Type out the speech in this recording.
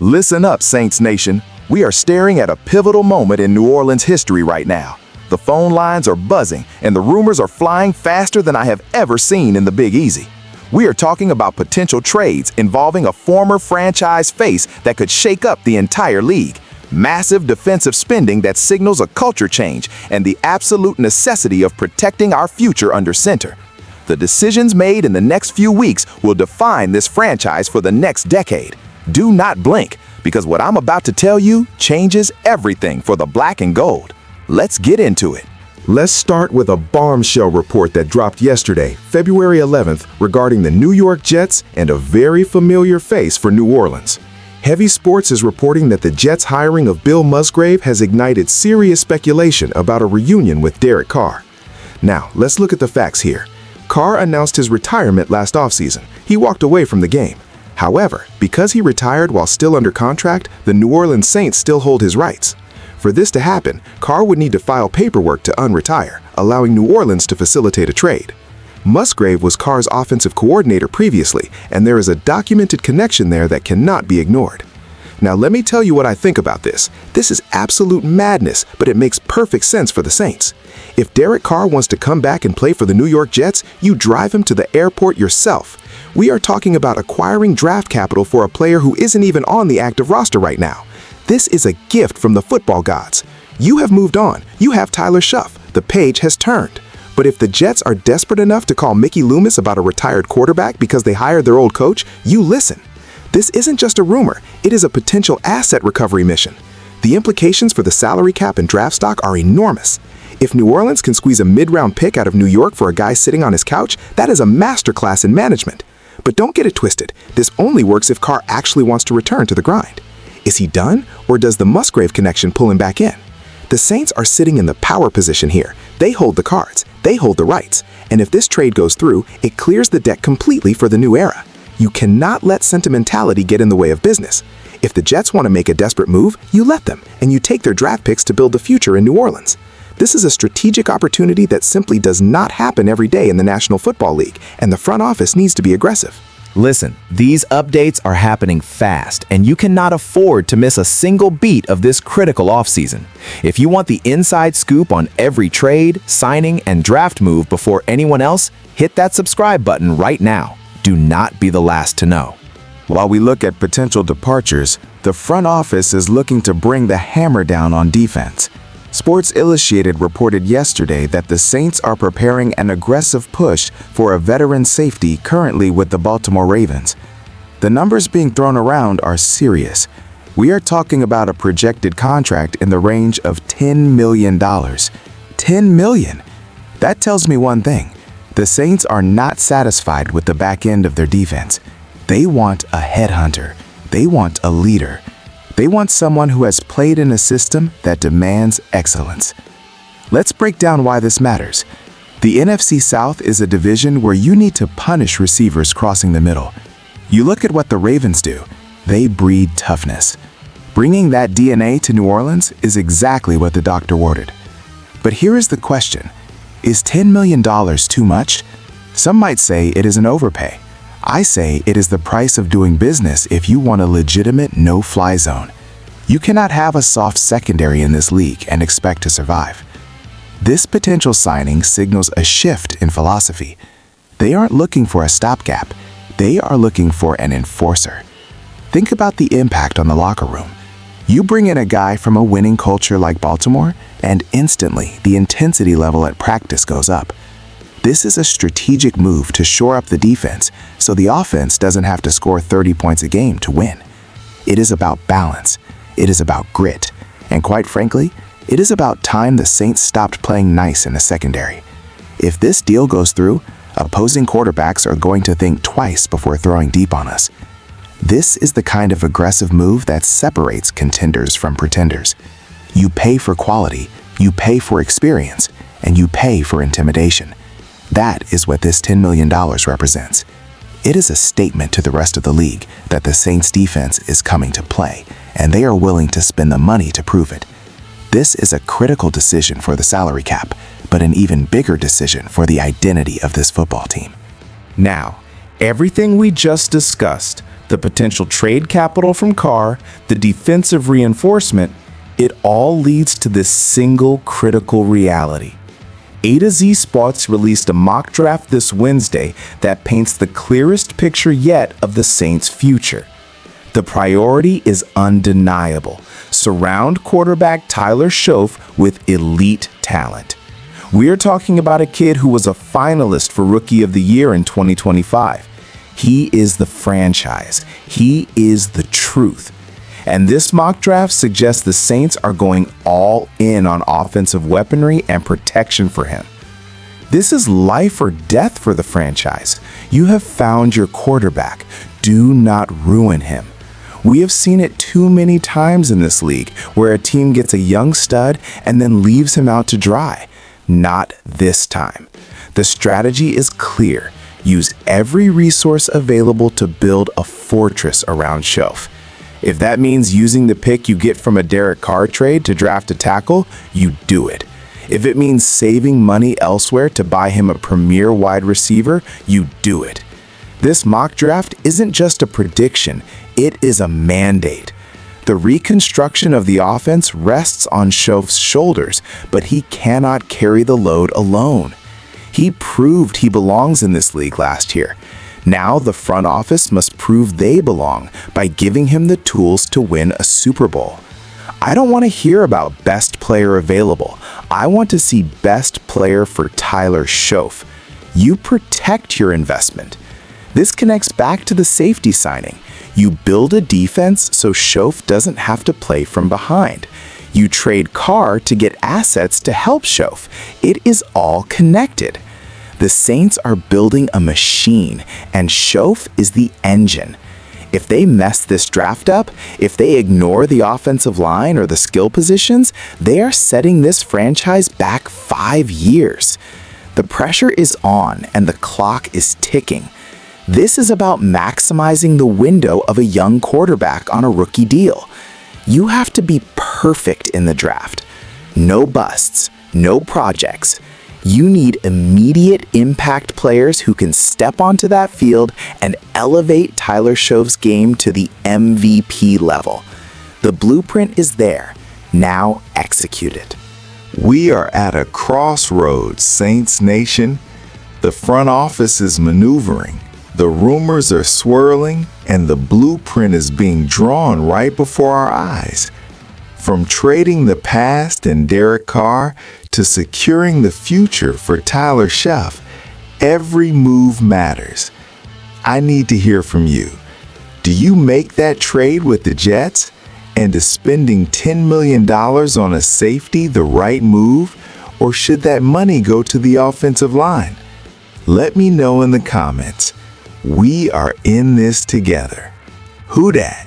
Listen up, Saints Nation. We are staring at a pivotal moment in New Orleans history right now. The phone lines are buzzing, and the rumors are flying faster than I have ever seen in the Big Easy. We are talking about potential trades involving a former franchise face that could shake up the entire league, massive defensive spending that signals a culture change, and the absolute necessity of protecting our future under center. The decisions made in the next few weeks will define this franchise for the next decade. Do not blink, because what I'm about to tell you changes everything for the black and gold. Let's get into it. Let's start with a bombshell report that dropped yesterday, February 11th, regarding the New York Jets and a very familiar face for New Orleans. Heavy Sports is reporting that the Jets' hiring of Bill Musgrave has ignited serious speculation about a reunion with Derek Carr. Now, let's look at the facts here. Carr announced his retirement last offseason. He walked away from the game. However, because he retired while still under contract, the New Orleans Saints still hold his rights. For this to happen, Carr would need to file paperwork to unretire, allowing New Orleans to facilitate a trade. Musgrave was Carr's offensive coordinator previously, and there is a documented connection there that cannot be ignored. Now let me tell you what I think about this. This is absolute madness, but it makes perfect sense for the Saints. If Derek Carr wants to come back and play for the New York Jets, you drive him to the airport yourself. We are talking about acquiring draft capital for a player who isn't even on the active roster right now. This is a gift from the football gods. You have moved on. You have Tyler Shuff. The page has turned. But if the Jets are desperate enough to call Mickey Loomis about a retired quarterback because they hired their old coach, you listen. This isn't just a rumor. It is a potential asset recovery mission. The implications for the salary cap and draft stock are enormous. If New Orleans can squeeze a mid-round pick out of New York for a guy sitting on his couch, that is a masterclass in management. But don't get it twisted. This only works if Carr actually wants to return to the grind. Is he done, or does the Musgrave connection pull him back in? The Saints are sitting in the power position here. They hold the cards. They hold the rights. And if this trade goes through, it clears the deck completely for the new era. You cannot let sentimentality get in the way of business. If the Jets want to make a desperate move, you let them, and you take their draft picks to build the future in New Orleans. This is a strategic opportunity that simply does not happen every day in the National Football League, and the front office needs to be aggressive. Listen, these updates are happening fast, and you cannot afford to miss a single beat of this critical offseason. If you want the inside scoop on every trade, signing, and draft move before anyone else, hit that subscribe button right now. Do not be the last to know. While we look at potential departures, the front office is looking to bring the hammer down on defense. Sports Illustrated reported yesterday that the Saints are preparing an aggressive push for a veteran safety currently with the Baltimore Ravens. The numbers being thrown around are serious. We are talking about a projected contract in the range of $10 million. $10 million! That tells me one thing. The Saints are not satisfied with the back end of their defense. They want a headhunter. They want a leader. They want someone who has played in a system that demands excellence. Let's break down why this matters. The NFC South is a division where you need to punish receivers crossing the middle. You look at what the Ravens do. They breed toughness. Bringing that DNA to New Orleans is exactly what the doctor ordered. But here is the question. Is $10 million too much? Some might say it is an overpay. I say it is the price of doing business if you want a legitimate no-fly zone. You cannot have a soft secondary in this league and expect to survive. This potential signing signals a shift in philosophy. They aren't looking for a stopgap. They are looking for an enforcer. Think about the impact on the locker room. You bring in a guy from a winning culture like Baltimore, and instantly the intensity level at practice goes up. This is a strategic move to shore up the defense so the offense doesn't have to score 30 points a game to win. It is about balance. It is about grit. And quite frankly, it is about time the Saints stopped playing nice in the secondary. If this deal goes through, opposing quarterbacks are going to think twice before throwing deep on us. This is the kind of aggressive move that separates contenders from pretenders. You pay for quality, you pay for experience, and you pay for intimidation. That is what this $10 million represents. It is a statement to the rest of the league that the Saints defense is coming to play, and they are willing to spend the money to prove it. This is a critical decision for the salary cap, but an even bigger decision for the identity of this football team. Now, everything we just discussed, the the potential trade capital from Carr, the defensive reinforcement, it all leads to this single critical reality. A to Z Sports released a mock draft this Wednesday that paints the clearest picture yet of the Saints' future. The priority is undeniable. Surround quarterback Tyler Shough with elite talent. We are talking about a kid who was a finalist for Rookie of the Year in 2025. He is the franchise. He is the truth. And this mock draft suggests the Saints are going all in on offensive weaponry and protection for him. This is life or death for the franchise. You have found your quarterback. Do not ruin him. We have seen it too many times in this league where a team gets a young stud and then leaves him out to dry. Not this time. The strategy is clear. Use every resource available to build a fortress around Shough. If that means using the pick you get from a Derek Carr trade to draft a tackle, you do it. If it means saving money elsewhere to buy him a premier wide receiver, you do it. This mock draft isn't just a prediction, it is a mandate. The reconstruction of the offense rests on Shough's shoulders, but he cannot carry the load alone. He proved he belongs in this league last year. Now the front office must prove they belong by giving him the tools to win a Super Bowl. I don't want to hear about best player available. I want to see best player for Tyler Shough. You protect your investment. This connects back to the safety signing. You build a defense so Shough doesn't have to play from behind. You trade Carr to get assets to help Shough. It is all connected. The Saints are building a machine, and Shough is the engine. If they mess this draft up, if they ignore the offensive line or the skill positions, they are setting this franchise back 5 years. The pressure is on, and the clock is ticking. This is about maximizing the window of a young quarterback on a rookie deal. You have to be perfect in the draft. No busts, no projects. You need immediate impact players who can step onto that field and elevate Tyler Shough's game to the MVP level. The blueprint is there. Now execute it. We are at a crossroads, Saints Nation. The front office is maneuvering. The rumors are swirling, and the blueprint is being drawn right before our eyes. From trading the past and Derek Carr to securing the future for Tyler Shough, every move matters. I need to hear from you. Do you make that trade with the Jets? And is spending $10 million on a safety the right move? Or should that money go to the offensive line? Let me know in the comments. We are in this together. Who Dat?